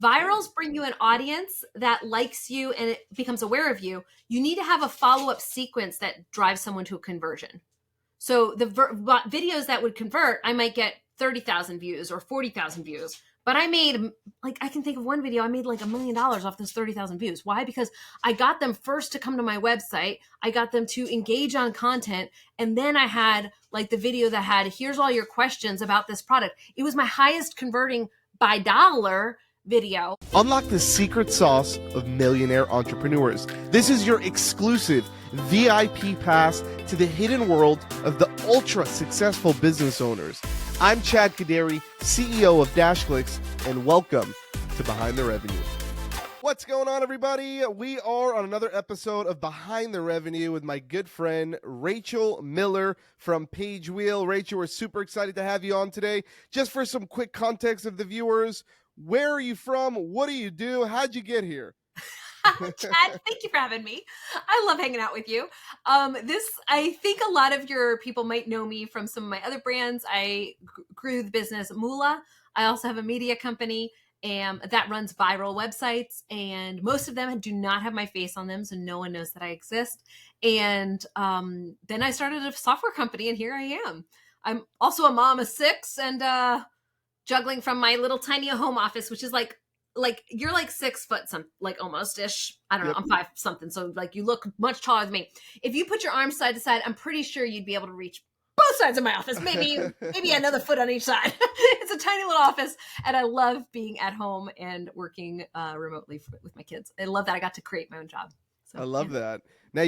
Virals bring you an audience that likes you and it becomes aware of you. You need to have a follow-up sequence that drives someone to a conversion. So the videos that would convert, I might get 30,000 views or 40,000 views. But I made, like, I can think of one video, I made like $1 million off those 30,000 views. Why? Because I got them first to come to my website. I got them to engage on content. And then I had like the video that had, here's all your questions about this product. It was my highest converting by dollar video. Unlock the secret sauce of millionaire entrepreneurs. This is your exclusive VIP pass to the hidden world of the ultra successful business owners. I'm Chad Kaderi, CEO of DashClicks, and welcome to Behind the Revenue. What's going on, everybody? We are on another episode of Behind the Revenue with my good friend Rachel Miller from PageWheel. Rachel, we're super excited to have you on today. Just for some quick context of the viewers, where are you from? What do you do? How'd you get here? Chad, thank you for having me. I love hanging out with you. I think a lot of your people might know me from some of my other brands. I grew the business Moolah. I also have a media company that runs viral websites, and most of them do not have my face on them, so no one knows that I exist. And then I started a software company, and here I am. I'm also a mom of 6 and juggling from my little tiny home office, which is like you're like 6 foot like almost ish. I don't know. I'm 5 something. So like you look much taller than me. If you put your arms side to side, I'm pretty sure you'd be able to reach both sides of my office. Maybe another foot on each side. It's a tiny little office. And I love being at home and working remotely with my kids. I love that I got to create my own job. So, I love that. Now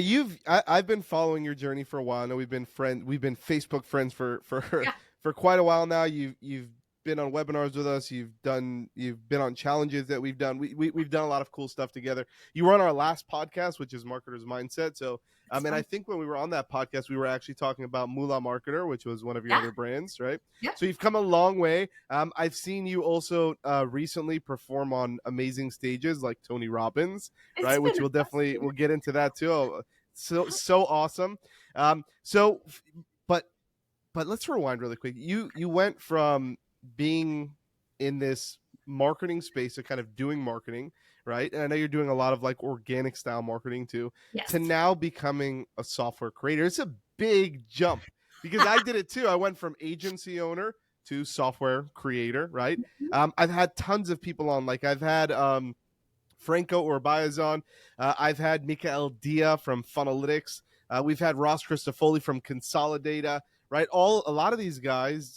I've been following your journey for a while. I know we've been Facebook friends for quite a while now. You've been on webinars with us. You've been on challenges that we've done. We've done a lot of cool stuff together. You were on our last podcast, which is Marketer's Mindset. So, and I think when we were on that podcast, we were actually talking about Moolah Marketer, which was one of your other brands, right? Yeah. So you've come a long way. I've seen you also recently perform on amazing stages like Tony Robbins, right? Which we'll get into that too. So awesome. But let's rewind really quick. You went from being in this marketing space, so kind of doing marketing, right? And I know you're doing a lot of like organic style marketing too, to now becoming a software creator. It's a big jump because I did it too. I went from agency owner to software creator, right? I've had tons of people on, like I've had Franco Urbayaz on. I've had Mikael Dia from Funnelytics. We've had Ross Christofoli from Consolidata. Right, a lot of these guys.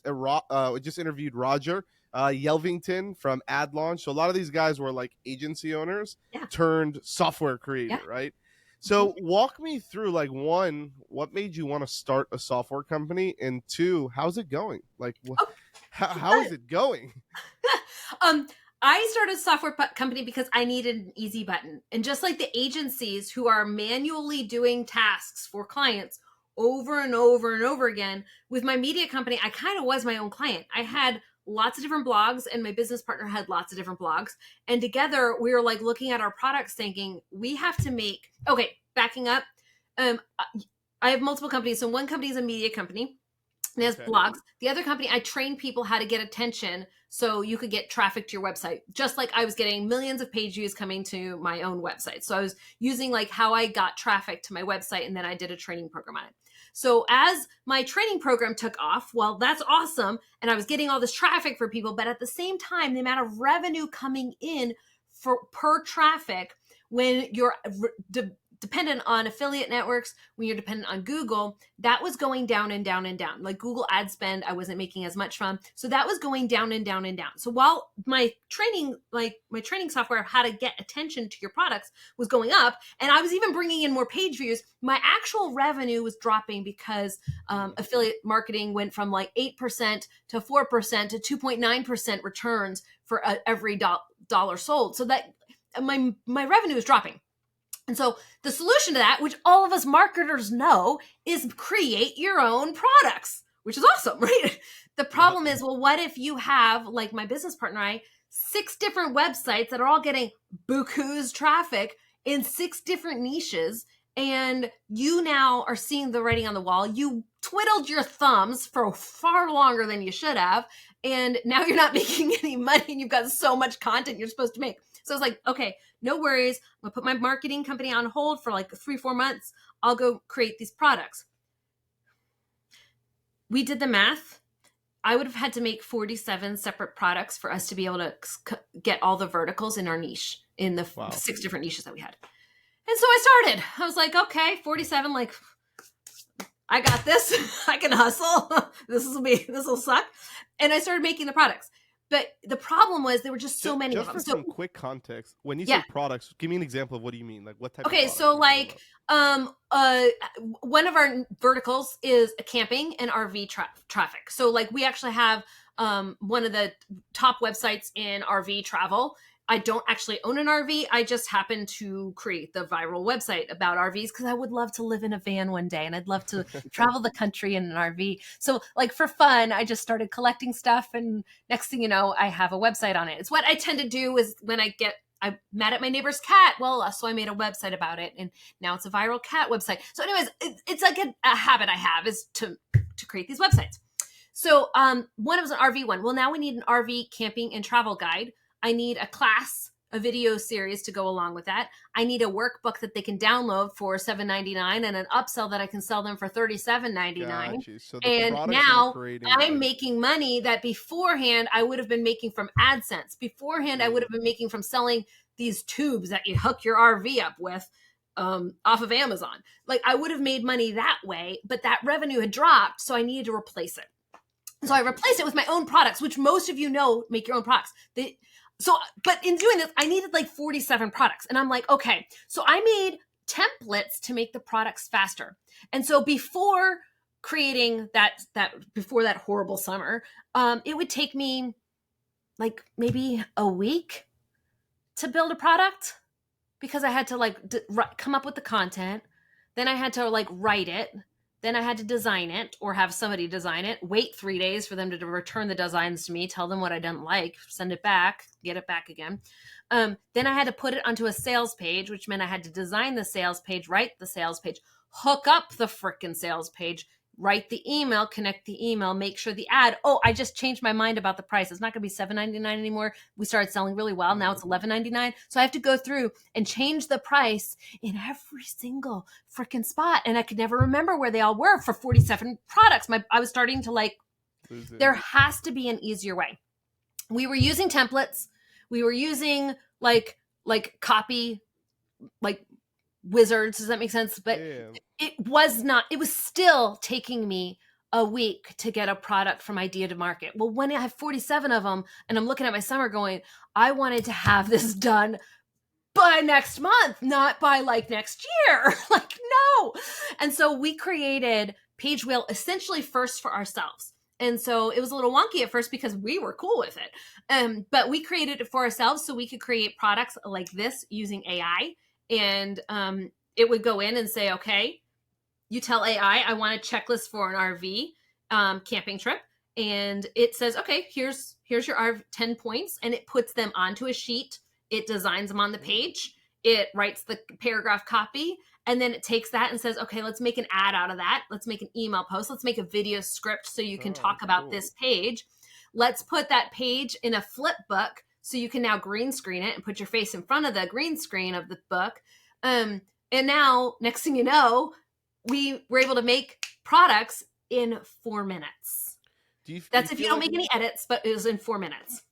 Just interviewed Roger Yelvington from Ad Launch. So a lot of these guys were like agency owners turned software creator, right? So walk me through, like, one, what made you want to start a software company, and two, how's it going? Like, how is it going? I started a software company because I needed an easy button, and just like the agencies who are manually doing tasks for clients over and over and over again, with my media company, I kind of was my own client. I had lots of different blogs, and my business partner had lots of different blogs. And together we were like looking at our products thinking, we have to make, backing up. I have multiple companies. So one company is a media company. It has blogs. The other company, I train people how to get attention so you could get traffic to your website. Just like I was getting millions of page views coming to my own website. So I was using like how I got traffic to my website, and then I did a training program on it. So as my training program took off, well, that's awesome. And I was getting all this traffic for people, but at the same time, the amount of revenue coming in per traffic, when you're dependent on affiliate networks, when you're dependent on Google, that was going down and down and down. Like Google ad spend, I wasn't making as much from. So that was going down and down and down. So while my training software, how to get attention to your products, was going up, and I was even bringing in more page views, my actual revenue was dropping because affiliate marketing went from like 8% to 4% to 2.9% returns for every dollar sold. So that my revenue is dropping. And so the solution to that, which all of us marketers know, is create your own products, which is awesome, right? The problem is, well, what if you have, like my business partner and I, 6 different websites that are all getting buku's traffic in 6 different niches, and you now are seeing the writing on the wall. You twiddled your thumbs for far longer than you should have, and now you're not making any money, and you've got so much content you're supposed to make. So I was like, okay, no worries. I'm gonna put my marketing company on hold for like 3-4 months. I'll go create these products. We did the math. I would have had to make 47 separate products for us to be able to get all the verticals in our niche, in the 6 different niches that we had. And so I started. I was like, okay, 47, like, I got this. I can hustle. This will suck. And I started making the products. But the problem was there were just so many of them. Just for some quick context, when you say products, give me an example of what do you mean? Like what type of products? Okay, so like one of our verticals is camping and RV traffic. So like we actually have one of the top websites in RV travel. I don't actually own an RV. I just happen to create the viral website about RVs because I would love to live in a van one day and I'd love to travel the country in an RV. So like for fun, I just started collecting stuff, and next thing you know, I have a website on it. It's what I tend to do is when I'm mad at my neighbor's cat. Well, so I made a website about it, and now it's a viral cat website. So anyways, it's like a habit I have is to create these websites. So one was an RV one. Well, now we need an RV camping and travel guide. I need a class, a video series to go along with that. I need a workbook that they can download for $7.99 and an upsell that I can sell them for $37.99. So and now I'm making money that beforehand I would have been making from AdSense. Beforehand, I would have been making from selling these tubes that you hook your RV up with off of Amazon. Like I would have made money that way, but that revenue had dropped, so I needed to replace it. So I replaced it with my own products, which most of you know make your own products. But in doing this, I needed like 47 products. And I'm like, okay, so I made templates to make the products faster. And so before creating before that horrible summer, it would take me like maybe a week to build a product because I had to like come up with the content. Then I had to like write it. Then I had to design it or have somebody design it, wait 3 days for them to return the designs to me, tell them what I didn't like, send it back, get it back again. Then I had to put it onto a sales page, which meant I had to design the sales page, write the sales page, hook up the frickin' sales page, write the email, connect the email, make sure the ad. Oh, I just changed my mind about the price. It's not going to be $7.99 anymore. We started selling really well. Now it's $11.99. So I have to go through and change the price in every single freaking spot. And I could never remember where they all were for 47 products. I was starting to like, there has to be an easier way. We were using templates. We were using like copy, like wizards. Does that make sense? But it was still taking me a week to get a product from idea to market. Well, when I have 47 of them and I'm looking at my summer going, I wanted to have this done by next month, not by like next year. Like, no. And so we created PageWheel essentially first for ourselves. And so it was a little wonky at first because we were cool with it. But we created it for ourselves so we could create products like this using AI. And it would go in and say, okay, you tell AI, I want a checklist for an RV camping trip. And it says, okay, here's your 10 points. And it puts them onto a sheet. It designs them on the page. It writes the paragraph copy. And then it takes that and says, okay, let's make an ad out of that. Let's make an email post. Let's make a video script so you can talk about this page. Let's put that page in a flip book so you can now green screen it and put your face in front of the green screen of the book. And now, next thing you know, we were able to make products in 4 minutes. That's if you don't make any edits, but it was in 4 minutes.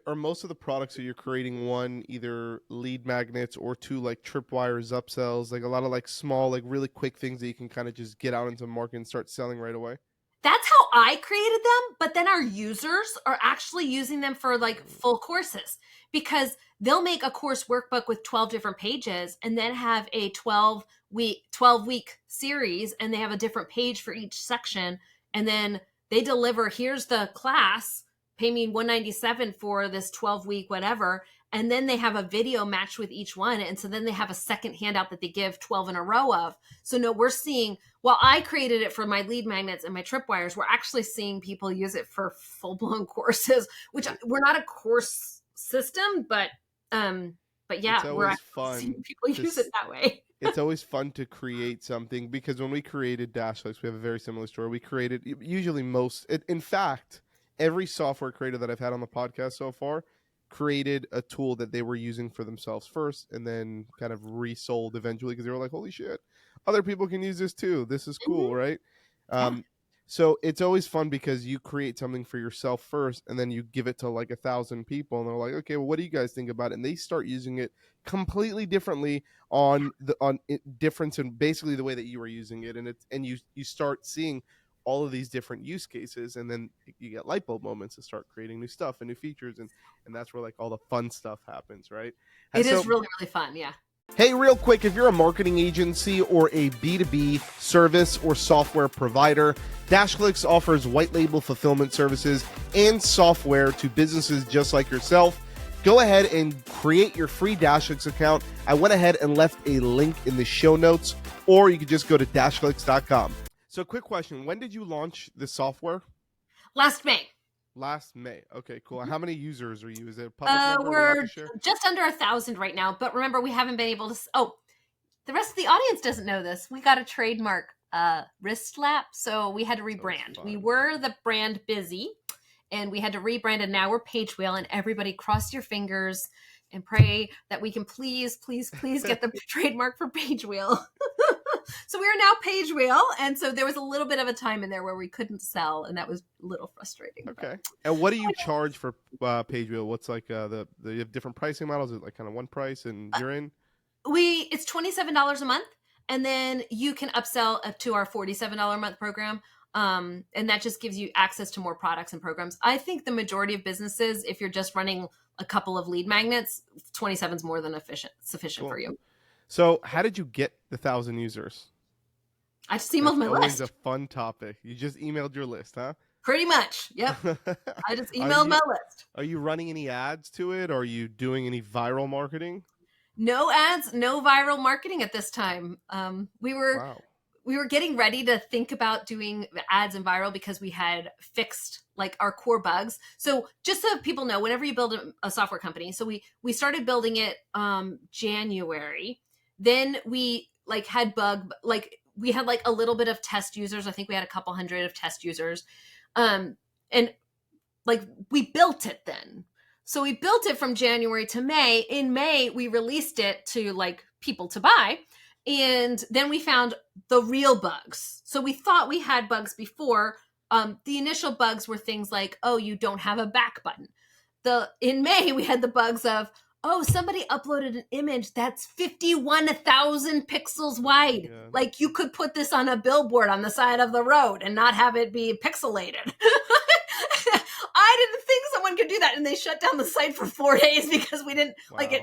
Are most of the products that you're creating, one, either lead magnets, or two, like tripwires, upsells, like a lot of like small, like really quick things that you can kind of just get out into the market and start selling right away? That's how I created them, but then our users are actually using them for like full courses because they'll make a course workbook with 12 different pages and then have a 12-week series, and they have a different page for each section. And then they deliver, here's the class, pay me $197 for this 12-week whatever. And then they have a video matched with each one. And so then they have a second handout that they give 12 in a row of. So no, we're seeing, while I created it for my lead magnets and my tripwires, we're actually seeing people use it for full-blown courses, which we're not a course system, but But It's yeah, we're always actually fun seeing people to use it that way. it's always fun to create something, because when we created Dashlix, we have a very similar story. We created usually in fact, every software creator that I've had on the podcast so far created a tool that they were using for themselves first and then kind of resold eventually, because they were like, holy shit, other people can use this too. This is cool, Mhm. right? Yeah, So it's always fun because you create something for yourself first and then you give it to like 1,000 people and they're like, okay, well, what do you guys think about it? And they start using it completely differently on difference in basically the way that you were using it, and you start seeing all of these different use cases, and then you get light bulb moments to start creating new stuff and new features, and that's where like all the fun stuff happens, right? it So is really, really fun. Yeah. hey, real quick, if you're a marketing agency or a B2B service or software provider, Dashlix offers white label fulfillment services and software to businesses just like yourself. Go ahead and create your free Dashlix account. I went ahead and left a link in the show notes, or you could just go to dashlix.com. So, quick question. When did you launch the software? Last May. Last May. Okay, cool. How many users are you? Is it a public number? Are we allowed to We're share? just under 1,000 right now, but remember, we haven't been able to. Oh, the rest of the audience doesn't know this. We got a trademark wrist lap, so we had to rebrand. We were the brand Busy, and we had to rebrand, and now we're PageWheel. And everybody, cross your fingers and pray that we can please, please, please get the trademark for PageWheel. So we are now PageWheel, and so there was a little bit of a time in there where we couldn't sell, and that was a little frustrating. Okay. And what do you charge for PageWheel? What's like you have different pricing models? Is it like kind of one price and you're in? It's $27 a month, and then you can upsell up to our $47 a month program. And that just gives you access to more products and programs. I think the majority of businesses, if you're just running a couple of lead magnets, 27 is more than sufficient Cool. for you. So how did you get the 1,000 users? I just emailed my Always list. a fun topic. You just emailed your list, huh? Pretty much. Yep. I just Are emailed my list. Are you running any ads to it? Are you doing any viral marketing? No ads, no viral marketing at this time. Wow. We were getting ready to think about doing ads and viral because we had fixed like our core bugs. So just so people know, whenever you build a software company, so we started building it January. Then we like had we had like a little bit of test users. I think we had a couple hundred of test users. And like we built it then. So we built it from January to May. In May, we released it to like people to buy. And then we found the real bugs. So we thought we had bugs before. The initial bugs were things like, oh, you don't have a back button. In May, we had the bugs of, oh, somebody uploaded an image that's 51,000 pixels wide. Yeah. Like you could put this on a billboard on the side of the road and not have it be pixelated. I didn't think someone could do that. And they shut down the site for 4 days because we didn't like it.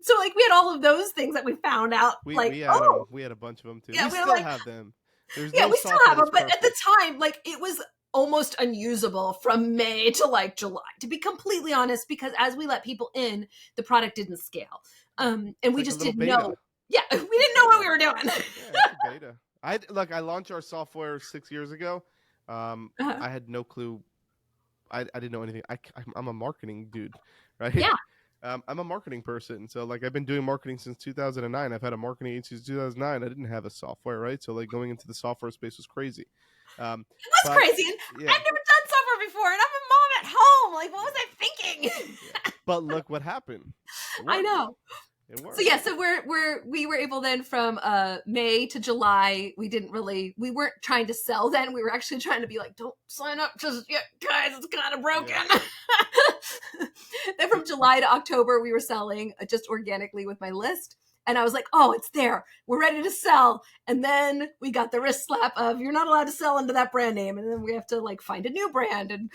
So we had all of those things that we found out. We had a bunch of them too. Yeah, we still have them. We still have them. But at the time, like it was almost unusable from May to like July, to be completely honest, because as we let people in, the product didn't scale. And we just didn't know. Yeah, we didn't know what we were doing. Yeah, it's a beta. I launched our software 6 years ago. I had no clue. I didn't know anything. I'm a marketing dude, right? Yeah. I'm a marketing person. So like I've been doing marketing since 2009. I've had a marketing agency since 2009. I didn't have a software, right? So like going into the software space was crazy. It was crazy. And yeah. I've never done software before, and I'm a mom at home. Like, what was I thinking? Yeah. But look what happened. I know. It worked. So yeah, so we were able then from May to July. We weren't trying to sell then. We were actually trying to be like, don't sign up just yet, guys. It's kind of broken. Yeah. Then from July to October, we were selling just organically with my list. And I was like, oh, it's there. We're ready to sell. And then we got the wrist slap of you're not allowed to sell under that brand name. And then we have to like find a new brand and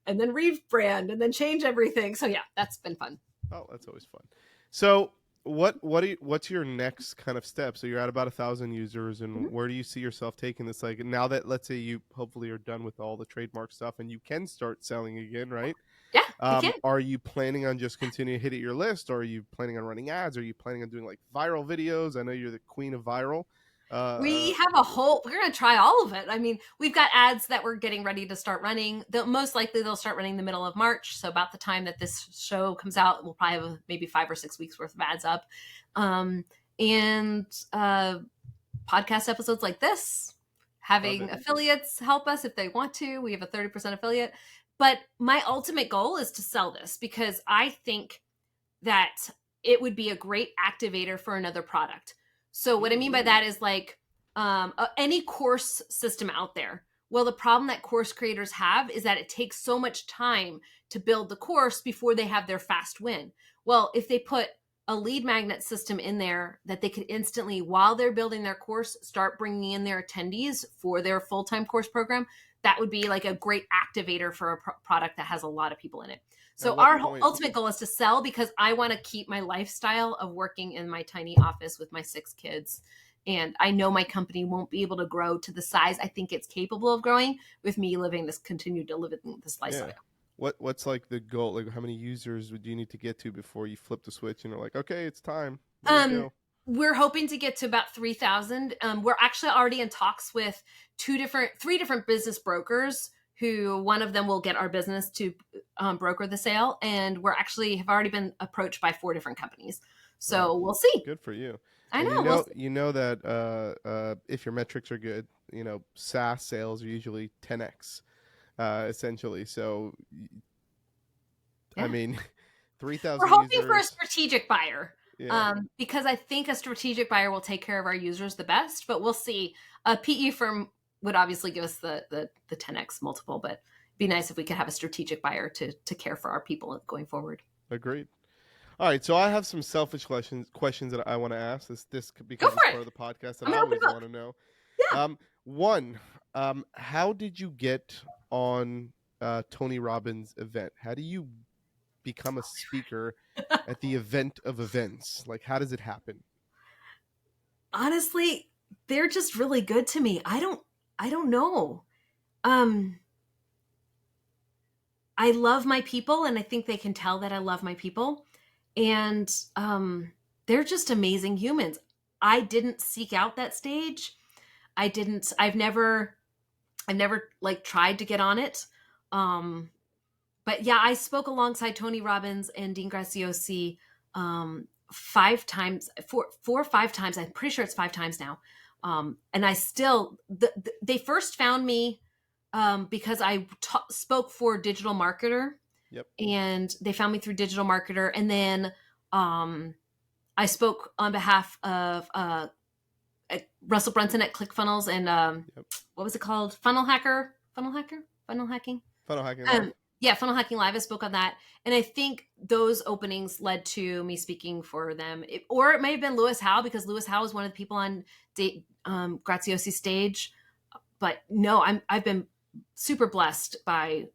then rebrand and then change everything. So yeah, that's been fun. Oh, that's always fun. So what's your next kind of step? So you're at about 1,000 users, and where do you see yourself taking this? Like now that let's say you hopefully are done with all the trademark stuff and you can start selling again, right? Yeah. Are you planning on just continuing to hit your list, or are you planning on running ads? Are you planning on doing like viral videos? I know you're the queen of viral. We have a whole, we're going to try all of it. I mean, we've got ads that we're getting ready to start running. Most likely they'll start running the middle of March. So about the time that this show comes out, we'll probably have maybe 5 or 6 weeks worth of ads up. And podcast episodes like this, having affiliates help us if they want to. We have a 30% affiliate. But my ultimate goal is to sell this, because I think that it would be a great activator for another product. So what I mean by that is like any course system out there. Well, the problem that course creators have is that it takes so much time to build the course before they have their fast win. Well, if they put a lead magnet system in there that they could instantly, while they're building their course, start bringing in their attendees for their full-time course program, that would be like a great activator for a product that has a lot of people in it. So our ultimate goal is to sell, because I want to keep my lifestyle of working in my tiny office with my 6 kids. And I know my company won't be able to grow to the size I think it's capable of growing with me continue to live in this lifestyle. Yeah. What's like the goal? Like, how many users would you need to get to before you flip the switch and are like, okay, it's time? We're hoping to get to about 3,000. We're actually already in talks with 3 different business brokers, who one of them will get our business to broker the sale. And we're actually have already been approached by 4 different companies. So we'll see. Good for you. I know. You know that if your metrics are good, SaaS sales are usually 10x, essentially. So, I mean, 3,000 We're hoping for a strategic buyer. Yeah. Because I think a strategic buyer will take care of our users the best, but we'll see. A PE firm would obviously give us the 10x multiple, but it'd be nice if we could have a strategic buyer to care for our people going forward. Agreed. All right, so I have some selfish questions that I want to ask. This becomes part of the podcast that I always want to know. Yeah. One, how did you get on Tony Robbins' event? How do you become a speaker at the event of events? Like, how does it happen? Honestly, they're just really good to me. I don't know. I love my people, and I think they can tell that I love my people. And they're just amazing humans. I didn't seek out that stage. I've never like tried to get on it. But yeah, I spoke alongside Tony Robbins and Dean Graziosi 5 times, 4 or 5 times. I'm pretty sure it's 5 times now. And I still, they first found me because I spoke for Digital Marketer. Yep. And they found me through Digital Marketer. And then I spoke on behalf of Russell Brunson at ClickFunnels and what was it called? Funnel hacking? Funnel Hacking Live. Yeah, Funnel Hacking Live. I spoke on that. And I think those openings led to me speaking for them. Or it may have been Lewis Howe, because Lewis Howe was one of the people on Graziosi's stage. But no, I've been super blessed by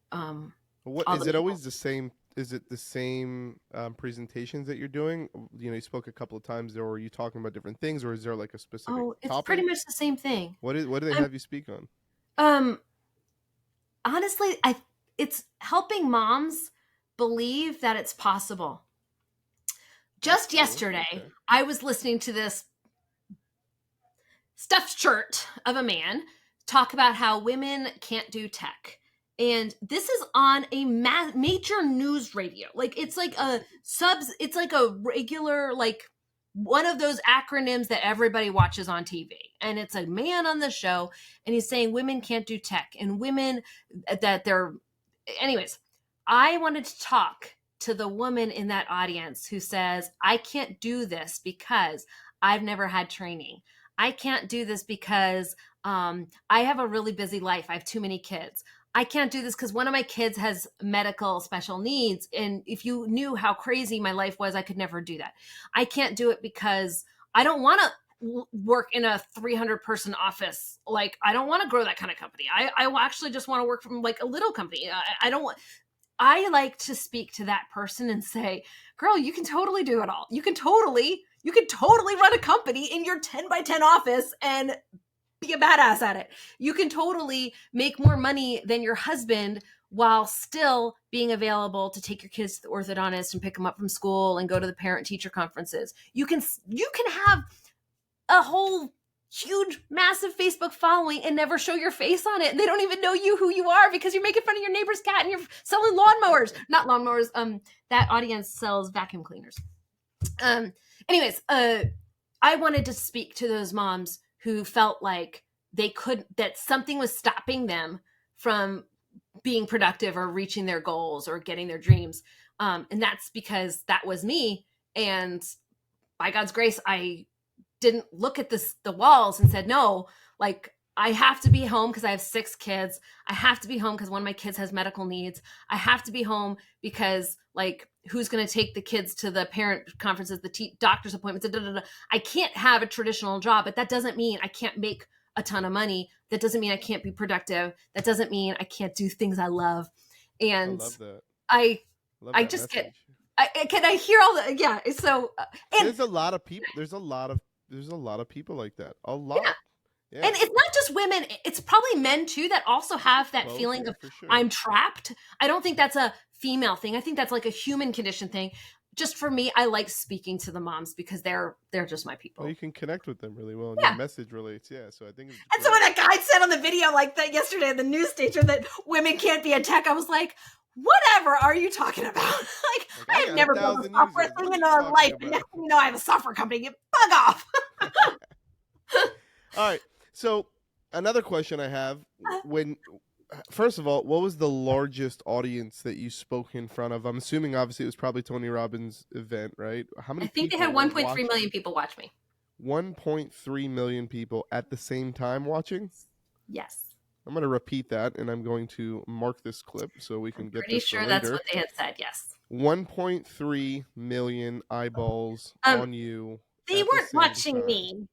is it always the same? Is it the same presentations that you're doing? You spoke a couple of times, or are you talking about different things, or is there like a specific it's topic? Pretty much the same thing. What do they have you speak on? Honestly, it's helping moms believe that it's possible. Just yesterday, I was listening to this stuffed shirt of a man talk about how women can't do tech. And this is on a major news radio. Like, it's like it's like a regular, like one of those acronyms that everybody watches on TV. And it's a man on the show, and he's saying women can't do tech, and women that they're, anyways, I wanted to talk to the woman in that audience who says, I can't do this because I've never had training. I can't do this because I have a really busy life. I have too many kids. I can't do this because one of my kids has medical special needs. And if you knew how crazy my life was, I could never do that. I can't do it because I don't want to work in a 300-person office. Like, I don't want to grow that kind of company. I actually just want to work from like a little company. I like to speak to that person and say, girl, you can totally do it all. You can totally run a company in your 10 by 10 office and be a badass at it. You can totally make more money than your husband while still being available to take your kids to the orthodontist and pick them up from school and go to the parent teacher conferences. You can have a whole huge, massive Facebook following and never show your face on it. And they don't even know you, who you are, because you're making fun of your neighbor's cat and you're selling lawnmowers. Not lawnmowers. That audience sells vacuum cleaners. Um, anyways, I wanted to speak to those moms who felt like that something was stopping them from being productive or reaching their goals or getting their dreams. And that's because that was me. And by God's grace, I didn't look at the walls and said, no, like, I have to be home because I have 6 kids. I have to be home because one of my kids has medical needs. I have to be home because, like, who's going to take the kids to the parent conferences, the doctor's appointments, da, da, da. I can't have a traditional job, but that doesn't mean I can't make a ton of money. That doesn't mean I can't be productive. That doesn't mean I can't do things I love. And I love that. I just message. I hear all the, yeah. So, and there's a lot of people. There's a lot of people like that. A lot. Yeah. Yeah. And it's not just women, it's probably men too that also have that feeling of sure. I'm trapped. I don't think that's a female thing. I think that's like a human condition thing. Just for me, I like speaking to the moms because they're just my people. Well, you can connect with them really well and your message relates. Yeah. So I think it's and so when that guy said on the video like that yesterday at the news station that women can't be in tech, I was like, whatever are you talking about? like I have never built a software thing in my life. And now you know I have a software company. You bug off. All right. So another question I have, first of all, what was the largest audience that you spoke in front of? I'm assuming obviously it was probably Tony Robbins' event, right? How many? I think they had 1.3 million people watch me. 1.3 million people at the same time watching? Yes. I'm going to repeat that, and I'm going to mark this clip so we can get this pretty sure that's what they had said, yes. 1.3 million eyeballs on you. They weren't watching me.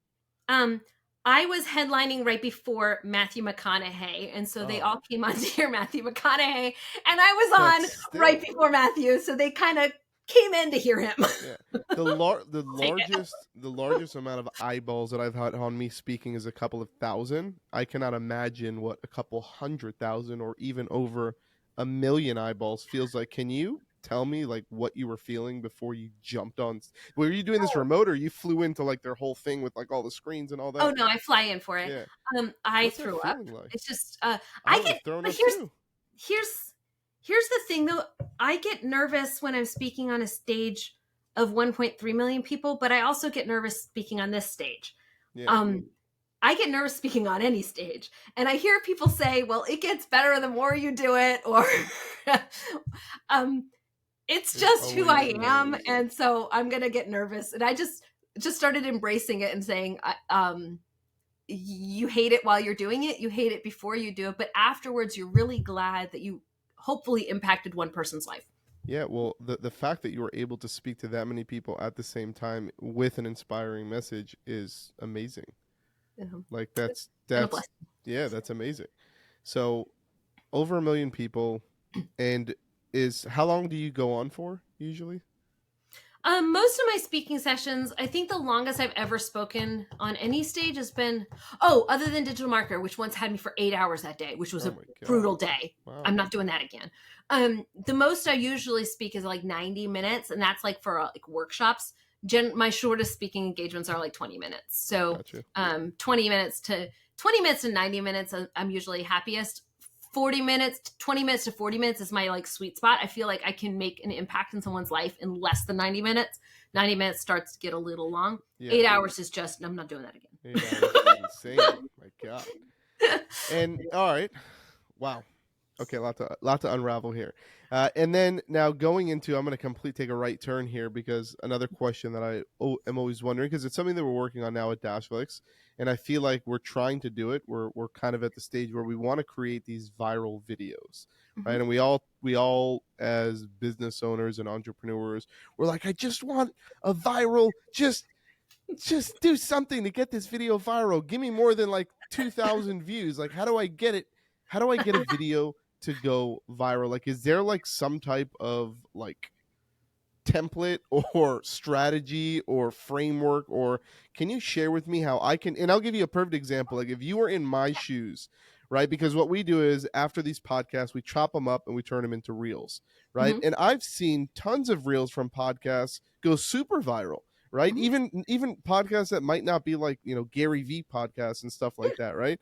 I was headlining right before Matthew McConaughey, and so they all came on to hear Matthew McConaughey, and I was on right before Matthew, so they kind of came in to hear him. Yeah. The largest amount of eyeballs that I've had on me speaking is a couple of thousand. I cannot imagine what a couple 100,000 or even over 1 million eyeballs feels like. Can you tell me like what you were feeling before you jumped on? Were you doing this remote, or you flew into like their whole thing with like all the screens and all that? Oh no, I fly in for it. Yeah. I threw up. Like? It's just I get thrown up too. Here's the thing though. I get nervous when I'm speaking on a stage of 1.3 million people, but I also get nervous speaking on this stage. Yeah. I get nervous speaking on any stage, and I hear people say, "Well, it gets better the more you do it," or it's just who I am, and so I'm gonna get nervous. And I just started embracing it and saying, "You hate it while you're doing it. You hate it before you do it, but afterwards, you're really glad that you hopefully impacted one person's life." Yeah, well, the fact that you were able to speak to that many people at the same time with an inspiring message is amazing. Yeah. Like that's that's amazing. So over 1 million people, and how long do you go on for usually? Most of my speaking sessions, I think the longest I've ever spoken on any stage has been, other than Digital Marketer, which once had me for 8 hours that day, which was a brutal day. Wow. I'm not doing that again. The most I usually speak is like 90 minutes, and that's like for like workshops. My shortest speaking engagements are like 20 minutes. So, gotcha. 20 minutes to 90 minutes, I'm usually happiest. 20 minutes to 40 minutes is my like sweet spot. I feel like I can make an impact in someone's life in less than 90 minutes. 90 minutes starts to get a little long. Yeah. 8 hours is just, I'm not doing that again. 8 hours is insane. My God. And all right. Wow. Okay, a lot to unravel here. And then now going into, I'm going to take a right turn here, because another question that I am always wondering, because it's something that we're working on now at Dashflix, and I feel like we're trying to do it. We're kind of at the stage where we want to create these viral videos, right? And we all as business owners and entrepreneurs, we're like, I just want a viral, just do something to get this video viral. Give me more than like 2,000 views. Like, how do I get it? How do I get a video to go viral? Like, is there like some type of like template or strategy or framework, or can you share with me how I can? And I'll give you a perfect example. Like, if you were in my shoes, right? Because what we do is after these podcasts, we chop them up and we turn them into reels, right? And I've seen tons of reels from podcasts go super viral, right? Mhm. Even podcasts that might not be like, Gary V podcasts and stuff like that, right?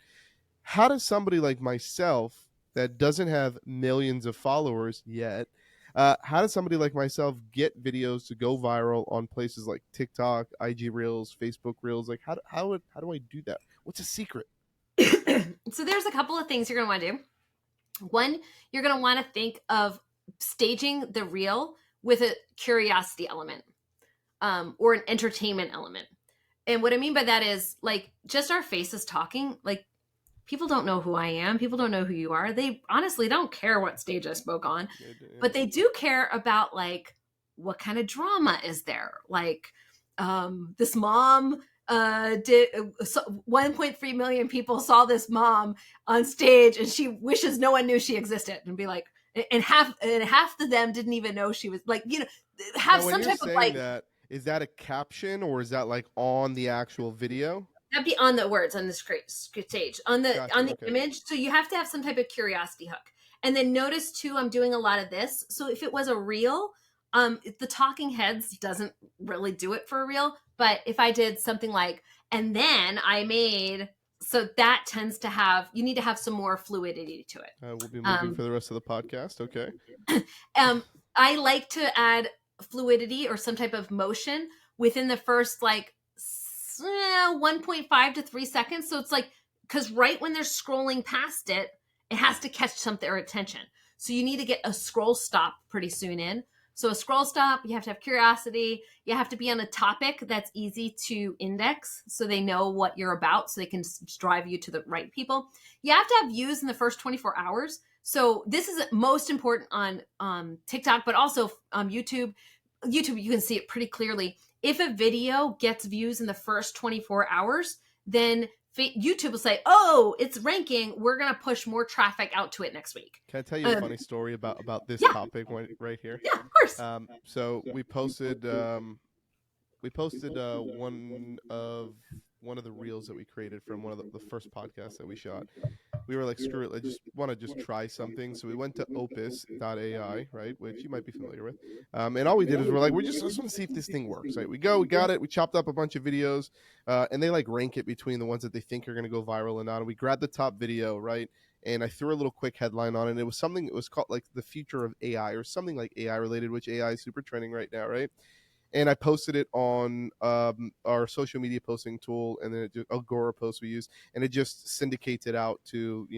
How does somebody like myself that doesn't have millions of followers yet, how does somebody like myself get videos to go viral on places like TikTok, IG Reels, Facebook Reels? Like, how do I do that? What's a secret? So there's a couple of things you're going to want to do. One, you're going to want to think of staging the reel with a curiosity element, or an entertainment element. And what I mean by that is, like, just our faces talking. Like, people don't know who I am. People don't know who you are. They honestly don't care what stage I spoke on, Yeah. but they do care about, like, what kind of drama is there. Like, this mom did 1.3 million people saw this mom on stage, and she wishes no one knew she existed, and be like, and half of them didn't even know she was, like, have Now, when some you're type of, saying like, that, is that a caption or is that like on the actual video? that'd be on the words on the stage, on the Gotcha. Okay. image. So you have to have some type of curiosity hook. And then notice too, I'm doing a lot of this. So if it was a reel, the talking heads doesn't really do it for a reel. But if I did something like, and then I made, so that tends to have, you need to have some more fluidity to it. We'll be moving Um, for the rest of the podcast. Okay. um, I like to add fluidity or some type of motion within the first, like, 1.5 to 3 seconds. So it's like, because right when they're scrolling past it, it has to catch their attention. So you need to get a scroll stop pretty soon in. So a scroll stop, you have to have curiosity. You have to be on a topic that's easy to index so they know what you're about, so they can drive you to the right people. You have to have views in the first 24 hours. So this is most important on TikTok, but also YouTube. YouTube, you can see it pretty clearly. If a video gets views in the first 24 hours, then YouTube will say, "Oh, it's ranking. We're gonna push more traffic out to it next week." Can I tell you a funny story about this Yeah, topic right here? yeah, of course. So we posted one of the reels that we created from one of the first podcasts that we shot. We were like, screw it, I just want to just try something. So we went to opus.ai, right, which you might be familiar with. And all we did is we're like, we just want to see if this thing works, right? We got it, we chopped up a bunch of videos, and they like rank it between the ones that they think are going to go viral and not. And we grabbed the top video, right? And I threw a little quick headline on it. And it was something, it was called like the future of AI or something like AI related, which AI is super trending right now, right? And I posted it on our social media posting tool, and then Agora post we use, and it just syndicates it out to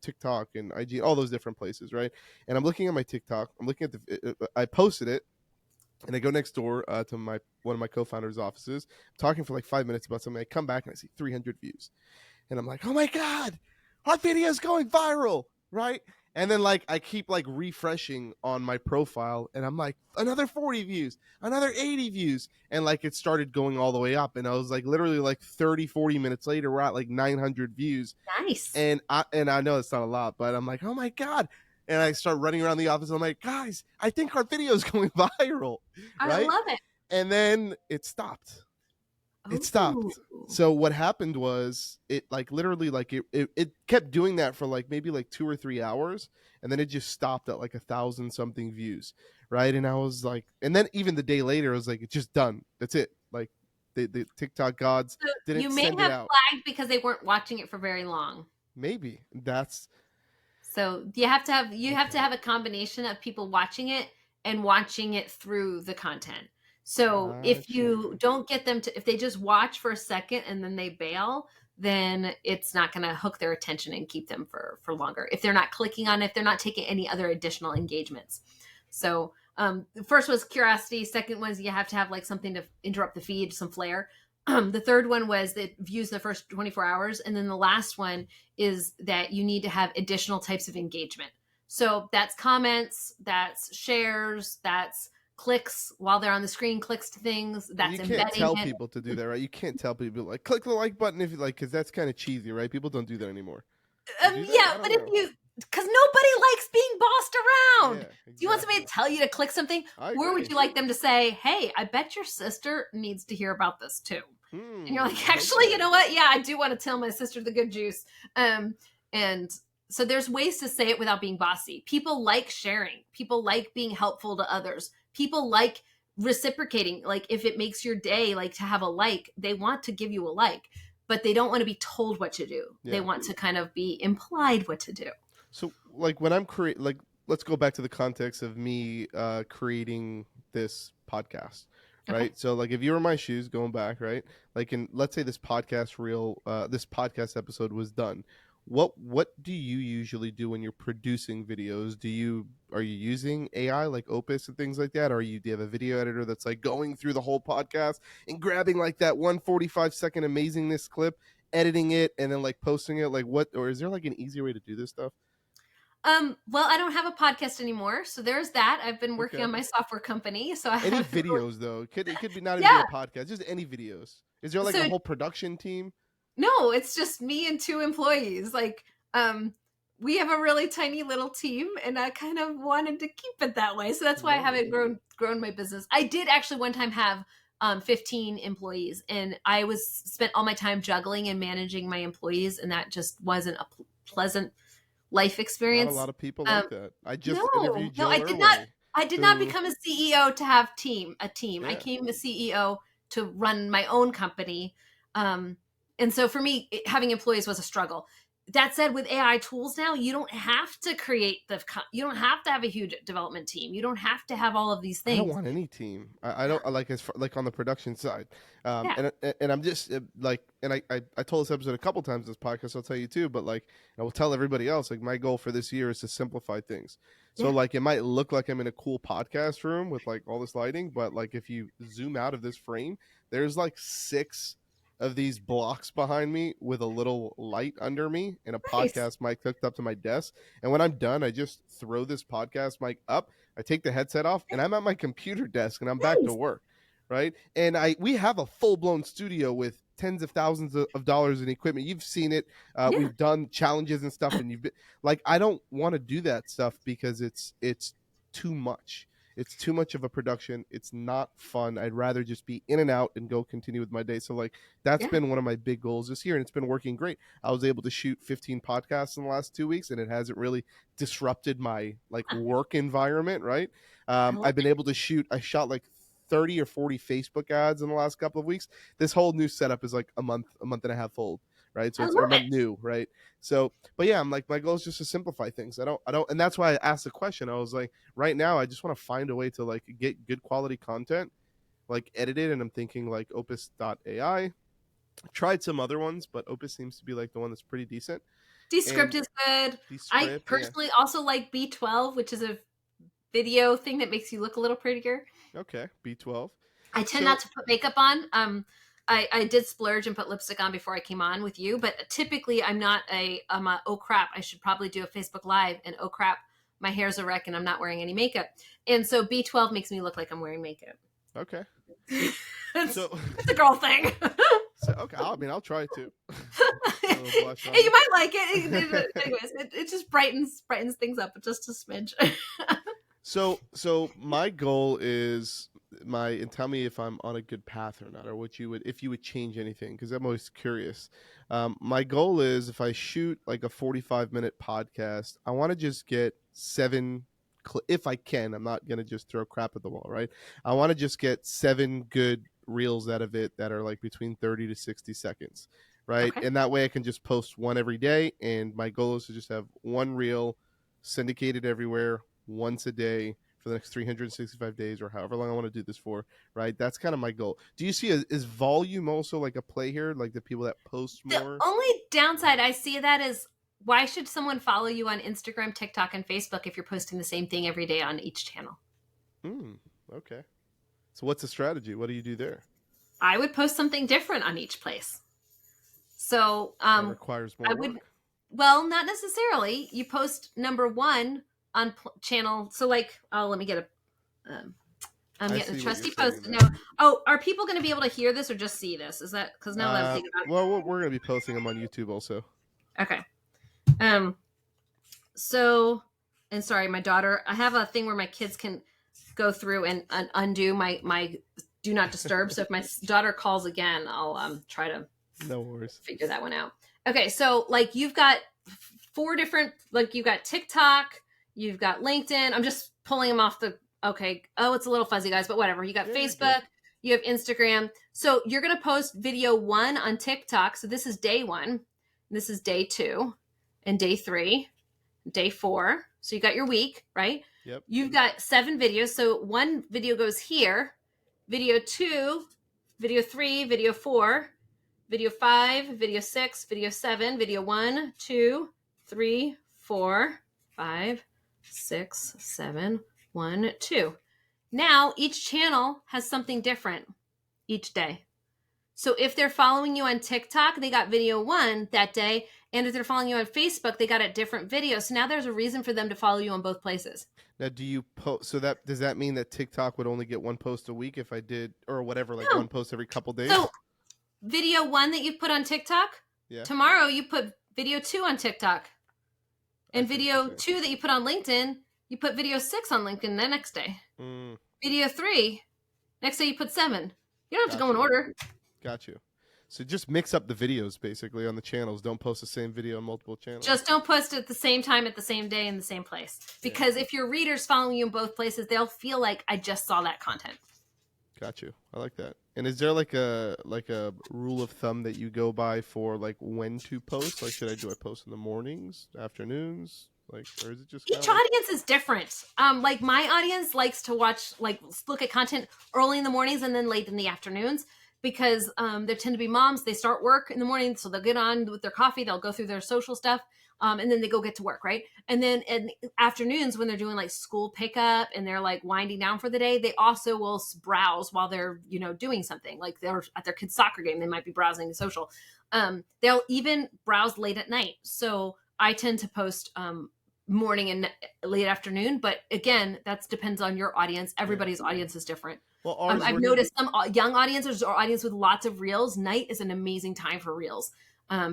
TikTok and IG, all those different places, right? And I'm looking at my TikTok, I'm looking at I posted it, and I go next door to one of my co-founders' offices, talking for like 5 minutes about something. I come back and I see 300 views, and I'm like, oh my god, our video's going viral, right? And then like I keep like refreshing on my profile, and I'm like, another 40 views, another 80 views, and like it started going all the way up, and I was like, literally like 30-40 minutes later, we're at like 900 views. Nice. And I know it's not a lot, but I'm like, oh my god. And I start running around the office. I'm like, guys, I think our video is going viral, I right? love it. And then it stopped. It Ooh. stopped. So what happened was it like literally like it kept doing that for like maybe like 2 or 3 hours, and then it just stopped at like 1,000 something views, right? And I was like, and then even the day later, I was like, it's just done. That's it. Like the TikTok gods So you didn't may send it have out. flagged because they weren't watching it for very long. Maybe that's So you have to have okay. a combination of people watching it and watching it through the content. So if Gotcha. you don't get them to, if they just watch for a second and then they bail, then it's not going to hook their attention and keep them for longer. If they're not clicking on it, if they're not taking any other additional engagements. So the first was curiosity. Second was you have to have like something to interrupt the feed, some flair. The third one was that views in the first 24 hours. And then the last one is that you need to have additional types of engagement. So that's comments, that's shares, that's clicks while they're on the screen, clicks to things, And that's you can't embedding tell it. people to do that, right? You can't tell people like click the like button if you like, because that's kind of cheesy, right? People don't do that anymore. Or do they? Yeah, I but don't if know. you, because nobody likes being bossed around. Yeah, Do you want somebody exactly. to tell you to click something? I Or would agree. you like them to say, hey, I bet your sister needs to hear about this too? And you're like, actually, you Okay. know what? Yeah, I do want to tell my sister the good juice. And so there's ways to say it without being bossy. People like sharing. People like being helpful to others. People like reciprocating. Like if it makes your day, like to have a like, they want to give you a like, but they don't want to be told what to do. They Yeah. want to kind of be implied what to do. So like when I'm like let's go back to the context of me creating this podcast, Okay. right? So like if you were in my shoes going back, right? Like in let's say this podcast episode was done. What do you usually do when you're producing videos? Are you using AI like Opus and things like that? Or do you have a video editor that's like going through the whole podcast and grabbing like that 145-second amazingness clip, editing it and then like posting it? Like what, or is there like an easier way to do this stuff? Well, I don't have a podcast anymore, so there's that. I've been working Okay. on my software company, so I Any haven't really. videos though? It could be not even be Yeah. a podcast, just any videos. Is there like a So whole production team? no, it's just me and 2 employees. Like, we have a really tiny little team, and I kind of wanted to keep it that way. So that's why I Love it. haven't grown my business. I did actually one time have 15 employees, and I spent all my time juggling and managing my employees, and that just wasn't a pleasant life Not a experience. lot of people Um, like that. I just no, interviewed no, Joe I did not. Irway, I did not who become a CEO to have a team. I yeah, came a CEO to run my own company. And so for me, having employees was a struggle. That said, with AI tools now, you don't have to you don't have to have a huge development team. You don't have to have all of these I don't things. want any team. I don't like as far, like on the production side. Yeah. And I'm just like, and I told this episode a couple times in this podcast. I'll tell you too, but like I will tell everybody else. Like my goal for this year is to simplify things. So Yeah. like it might look like I'm in a cool podcast room with like all this lighting, but like if you zoom out of this frame, there's like 6 of these blocks behind me with a little light under me and a Nice. podcast mic hooked up to my desk. And when I'm done, I just throw this podcast mic up. I take the headset off and I'm at my computer desk and I'm back to Nice. work. Right. And we have a full blown studio with tens of thousands of dollars in equipment. You've seen it. Yeah. We've done challenges and stuff. And you've been like, I don't want to do that stuff because it's too much. It's too much of a production. It's not fun. I'd rather just be in and out and go continue with my day. So like that's Yeah. been one of my big goals this year, and it's been working great. I was able to shoot 15 podcasts in the last 2 weeks, and it hasn't really disrupted my like work environment. Right? I love I've been able to shoot. I shot like 30 or 40 Facebook ads in the last couple of weeks. This whole new setup is like a month and a half old. Right. So I it's or a love month it. new. Right. So, but yeah, I'm like, my goal is just to simplify things. I don't, and that's why I asked the question. I was like, right now, I just want to find a way to like get good quality content, like edited. And I'm thinking like Opus.ai. I've tried some other ones, but Opus seems to be like the one that's pretty decent. Descript And is good. I Descript, yeah. personally also like B12, which is a video thing that makes you look a little prettier. Okay. B12. I tend So not to put makeup on. I did splurge and put lipstick on before I came on with you, but typically I'm a, oh crap, I should probably do a Facebook Live, and oh crap, my hair's a wreck and I'm not wearing any makeup. And so B12 makes me look like I'm wearing makeup. okay. it's a girl thing. So okay, I mean, I'll try it too. Hey, you might like it. Anyways, it just brightens things up just a smidge. So my goal is and tell me if I'm on a good path or not, or if you would change anything, because I'm always curious. My goal is if I shoot like a 45-minute podcast, I want to just get 7, if I can. I'm not gonna just throw crap at the wall, right? I want to just get 7 good reels out of it that are like between 30 to 60 seconds, right? Okay. And that way I can just post one every day. And my goal is to just have one reel syndicated everywhere once a day for the next 365 days or however long I want to do this for, right? That's kind of my goal. Do you see, is volume also like a play here? Like the people that post The more? only downside I see that is, why should someone follow you on Instagram, TikTok, and Facebook if you're posting the same thing every day on each channel? Okay. So what's the strategy? What do you do there? I would post something different on each place. So That requires more work. Well, not necessarily. You post number 1 on channel. So like, let me get a. I'm getting a trusty post. No. Oh, are people going to be able to hear this or just see this? Is that because now that I'm thinking about it? Well, we're going to be posting them on YouTube also. Okay. So, and sorry, my daughter. I have a thing where my kids can go through and undo my do not disturb. So if my daughter calls again, I'll try to figure that one out. Okay, so like you've got 4 different, like you've got TikTok, you've got LinkedIn. I'm just pulling them off the Okay. Oh, it's a little fuzzy, guys, but whatever. You got Yeah, you're good. Facebook, you have Instagram. So you're going to post video 1 on TikTok. So this is day 1. This is day 2 and day 3, day 4. So you got your week, right? Yep. You've got 7 videos. So one video goes here, video 2, video 3, video 4, video 5, video 6, video 7, video 1, 2, 3, 4, 5, 6, 7, 1, 2. Now each channel has something different each day. So if they're following you on TikTok, they got video 1 that day. And if they're following you on Facebook, they got a different video. So now there's a reason for them to follow you on both places. Now, do you post? So that does that mean that TikTok would only get 1 post a week if I did, or whatever, like No. 1 post every couple days? So video 1 that you put on TikTok, yeah. Tomorrow you put video 2 on TikTok. And video 2 that you put on LinkedIn, you put video 6 on LinkedIn the next day. Video 3, next day you put 7. You don't have to go in order. Got you. So just mix up the videos basically on the channels. Don't post the same video on multiple channels. Just don't post it at the same time, at the same day, in the same place. Because if your readers following you in both places, they'll feel like I just saw that content. Got you. I like that. And is there like a rule of thumb that you go by for like when to post? Like, do I post in the mornings, afternoons? Like, or is it just each audience is different. Like my audience likes to watch, like look at content early in the mornings and then late in the afternoons, because there tend to be moms. They start work in the morning, so they'll get on with their coffee, they'll go through their social stuff, and then they go get to work, right? And then in the afternoons, when they're doing like school pickup and they're like winding down for the day, they also will browse while they're, doing something. Like they're at their kid's soccer game, they might be browsing social. They'll even browse late at night. So I tend to post morning and late afternoon, but again, that depends on your audience. Everybody's audience is different. Well, I've noticed some young audiences or audience with lots of reels. Night is an amazing time for reels.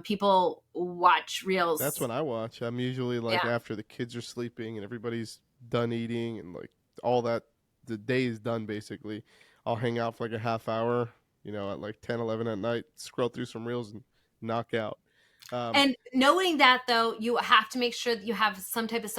People watch reels. That's when I watch. I'm usually like after the kids are sleeping and everybody's done eating and like all that, the day is done basically. I'll hang out for like a half hour, at like 10, 11 at night, scroll through some reels and knock out. And knowing that, though, you have to make sure that you have some type of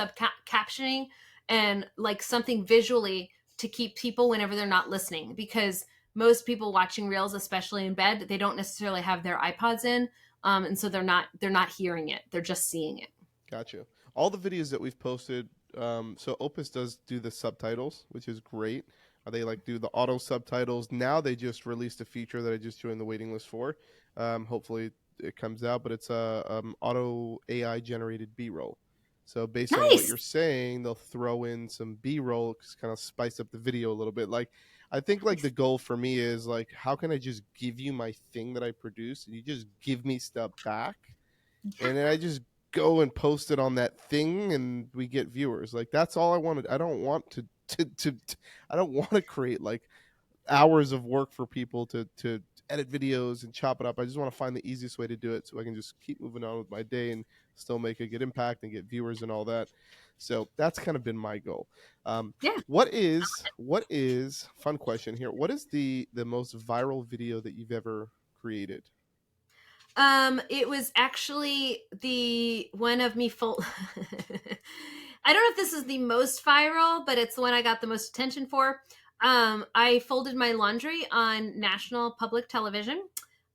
captioning and like something visually to keep people whenever they're not listening, because most people watching reels, especially in bed, they don't necessarily have their iPods in. And so they're not hearing it. They're just seeing it. Gotcha. All the videos that we've posted. So Opus does do the subtitles, which is great. They like do the auto subtitles. Now they just released a feature that I just joined the waiting list for. Hopefully it comes out, but it's a auto AI generated B-roll. So based on what you're saying, they'll throw in some B-roll, kind of spice up the video a little bit. Like, I think like the goal for me is like, how can I just give you my thing that I produce and you just give me stuff back, and then I just go and post it on that thing and we get viewers. Like, that's all I wanted. I don't want to I don't want to create like hours of work for people to edit videos and chop it up. I just want to find the easiest way to do it so I can just keep moving on with my day and still make a good impact and get viewers and all that. So that's kind of been my goal. What is fun question here? What is the most viral video that you've ever created? It was actually the one of me full. I don't know if this is the most viral, but it's the one I got the most attention for. I folded my laundry on national public television.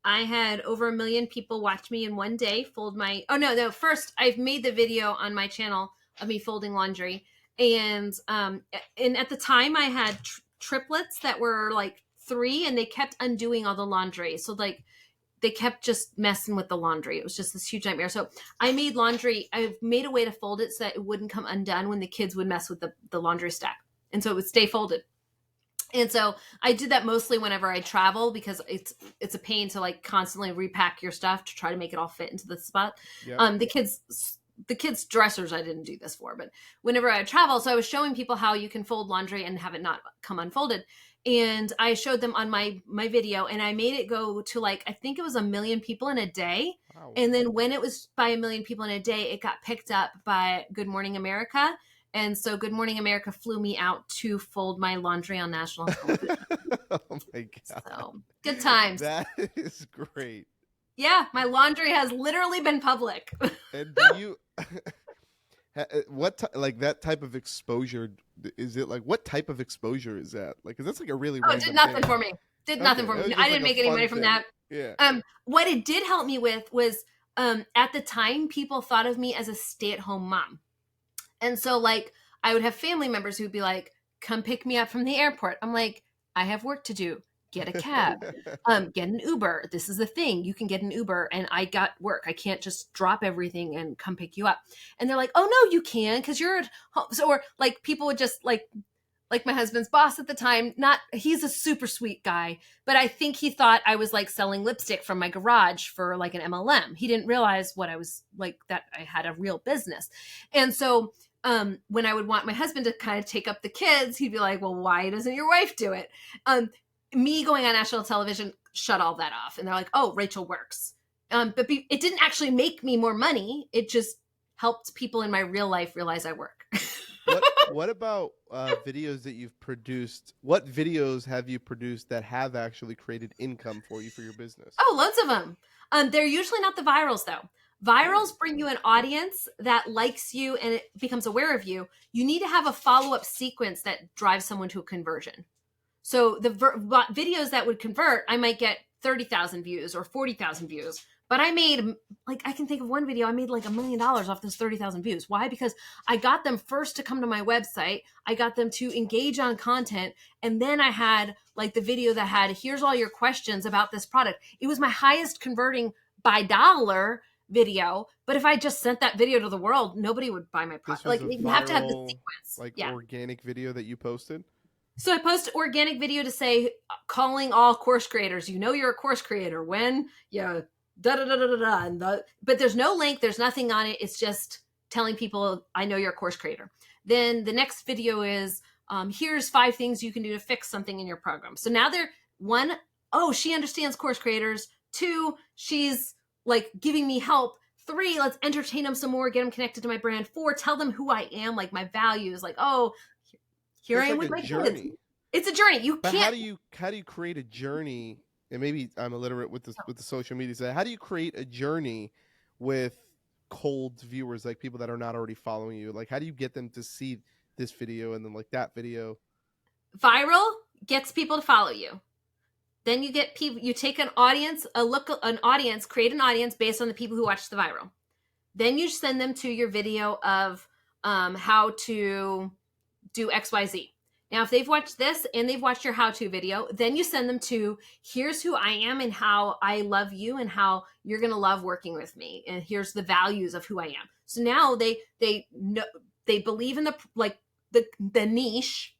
I had over 1 million people watch me in one day fold my, first I've made the video on my channel of me folding laundry. And at the time I had triplets that were like 3 and they kept undoing all the laundry. So like they kept just messing with the laundry. It was just this huge nightmare. So I made laundry. I've made a way to fold it so that it wouldn't come undone when the kids would mess with the laundry stack. And so it would stay folded. And so I did that mostly whenever I travel, because it's a pain to like constantly repack your stuff to try to make it all fit into the spot. Yep. The kids' dressers I didn't do this for, but whenever I travel, so I was showing people how you can fold laundry and have it not come unfolded. And I showed them on my video, and I made it go to like, I think it was 1 million people in a day. Wow. And then when it was by 1 million people in a day, it got picked up by Good Morning America. And so Good Morning America flew me out to fold my laundry on national television. Oh my God. So good times. That is great. Yeah, my laundry has literally been public. And do you Like that type of exposure, is it like, what type of exposure is that? Like, 'cause that's like a really Oh, it did random nothing thing. for me. Did nothing Okay, for that me. was I just like didn't a make any fun money from thing. that. Yeah. What it did help me with was at the time people thought of me as a stay-at-home mom. And so like I would have family members who'd be like, "Come pick me up from the airport." I'm like, "I have work to do. Get a cab. Get an Uber. This is the thing. You can get an Uber and I got work. I can't just drop everything and come pick you up." And they're like, "Oh no, you can because you're at home." So, or like people would just like my husband's boss at the time, not he's a super sweet guy, but I think he thought I was like selling lipstick from my garage for like an MLM. He didn't realize what I was like, that I had a real business. And so when I would want my husband to kind of take up the kids, he'd be like, "Well, why doesn't your wife do it?" Me going on national television shut all that off. And they're like, "Oh, Rachel works." It didn't actually make me more money. It just helped people in my real life realize I work. What about videos that you've produced? What videos have you produced that have actually created income for you for your business? Oh, loads of them. They're usually not the virals though. Oh, Virals bring you an audience that likes you and it becomes aware of you. You need to have a follow-up sequence that drives someone to a conversion. So the videos that would convert, I might get 30,000 views or 40,000 views. But I made, like, I can think of one video, I made like $1 million off those 30,000 views. Why? Because I got them first to come to my website. I got them to engage on content. And then I had like the video that had, "Here's all your questions about this product." It was my highest converting by dollar video. But if I just sent that video to the world, nobody would buy my this product. was Like, a you have to have the viral, sequence. like, Yeah. organic video that you posted. So I post organic video to say, calling all course creators. You know you're a course creator when you da da da da da da. But there's no link. There's nothing on it. It's just telling people, "I know you're a course creator." Then the next video is, "Here's 5 things you can do to fix something in your program." So now they're, one, oh, she understands course creators. 2, she's like giving me help. 3, let's entertain them some more, get them connected to my brand. 4, tell them who I am, like my values, like, "Oh, So here I it's am like with a my kids." journey. It's a journey. You But can't. how do you create a journey? And maybe I'm illiterate with the social media side. How do you create a journey with cold viewers, like people that are not already following you? Like, how do you get them to see this video and then like that video? Viral gets people to follow you. Then you get people. You take an audience, an audience, create an audience based on the people who watch the viral. Then you send them to your video of how to do XYZ. Now, if they've watched this and they've watched your how-to video, then you send them to, "Here's who I am and how I love you and how you're going to love working with me. And here's the values of who I am." So now they know, they believe in the niche,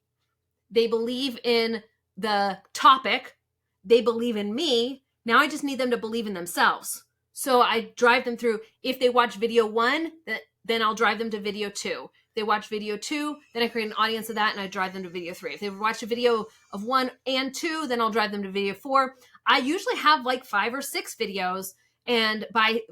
they believe in the topic, they believe in me. Now I just need them to believe in themselves. So I drive them through. If they watch video 1, then I'll drive them to video 2. If they watch video 2, then I create an audience of that and I drive them to video 3. If they watch a video of 1 and 2, then I'll drive them to video 4. I usually have like 5 or 6 videos, and by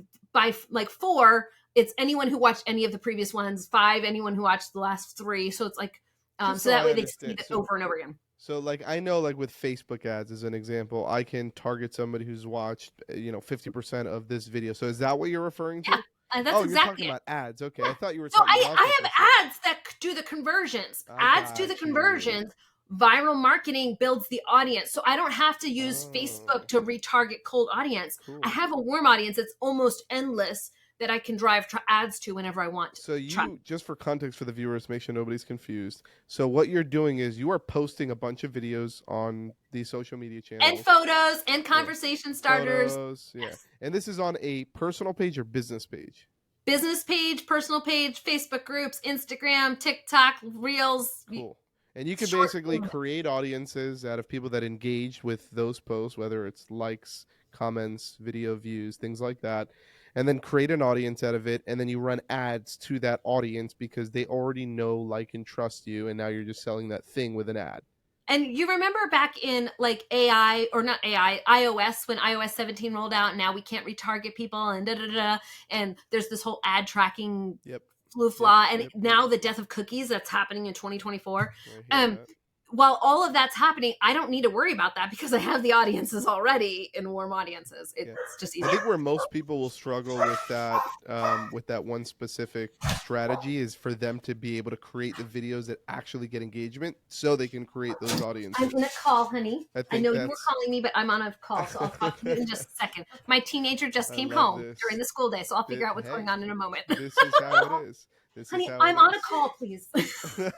like 4, it's anyone who watched any of the previous ones. 5, anyone who watched the last 3. So it's like, Just so so that I way they see understand. it over and over again. So like I know, like with Facebook ads as an example, I can target somebody who's watched 50% of this video. So is that what you're referring Yeah, to? that's Oh, you're talking exactly it. about ads. Okay, Yeah. I thought you were So talking about I marketing stuff. have ads that do the conversions. I Ads do the got you. conversions. Viral marketing builds the audience. So I don't have to use Facebook Oh, to retarget cold audience. I cool. have a warm audience that's almost endless that I can drive ads to whenever I want. So Traffic. you, just for context for the viewers, make sure nobody's confused. So what you're doing is you are posting a bunch of videos on these social media And channels. photos and Yeah. conversation starters. Photos, yeah. Yes. And this is on a personal page or business page? Business page, personal page, Facebook groups, Instagram, TikTok, Reels. Cool. And you can Short. basically create audiences out of people that engage with those posts, whether it's likes, comments, video views, things like that, and then create an audience out of it. And then you run ads to that audience because they already know, like, and trust you. And now you're just selling that thing with an ad. And you remember back in like AI, or not AI, iOS, when iOS 17 rolled out, and now we can't retarget people and da da da. And there's this whole ad tracking Yep. flu flaw. Yep, And yep. now the death of cookies that's happening in 2024. I hear that. while all of that's happening, I don't need to worry about that because I have the audiences already in warm audiences. It's just easy. I think where most people will struggle with that one specific strategy is for them to be able to create the videos that actually get engagement so they can create those audiences. I'm going to call, honey. I know you were that's... calling me, but I'm on a call, so I'll talk to you in just a second. My teenager just came home during the school day, so I'll figure out what's going on in a moment. This is how it is. Honey, I'm on a call, please. Sorry.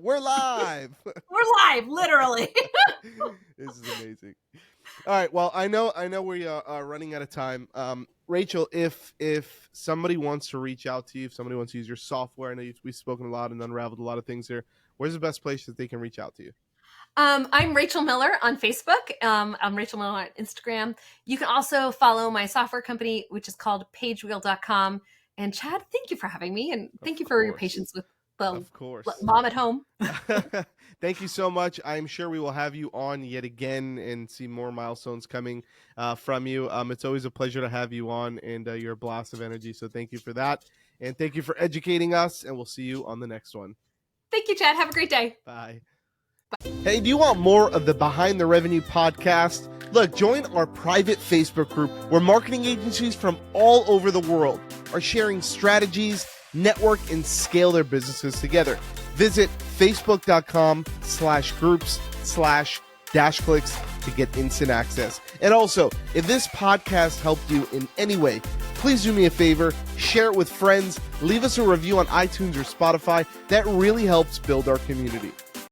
We're live. We're live, literally. This is amazing. All right. Well, I know we are running out of time. Rachel, if somebody wants to reach out to you, if somebody wants to use your software, I know we've spoken a lot and unraveled a lot of things here. Where's the best place that they can reach out to you? I'm Rachel Miller on Facebook. I'm Rachel Miller on Instagram. You can also follow my software company, which is called PageWheel.com. And Chad, thank you for having me, and thank you for your patience with the mom at home. Thank you so much. I'm sure we will have you on yet again and see more milestones coming from you. It's always a pleasure to have you on, and you're a blast of energy. So thank you for that. And thank you for educating us, and we'll see you on the next one. Thank you, Chad. Have a great day. Bye. Hey, do you want more of the Behind the Revenue podcast? Look, join our private Facebook group where marketing agencies from all over the world are sharing strategies, network, and scale their businesses together. Visit facebook.com/groups/-clicks to get instant access. And also, if this podcast helped you in any way, please do me a favor, share it with friends, leave us a review on iTunes or Spotify. That really helps build our community.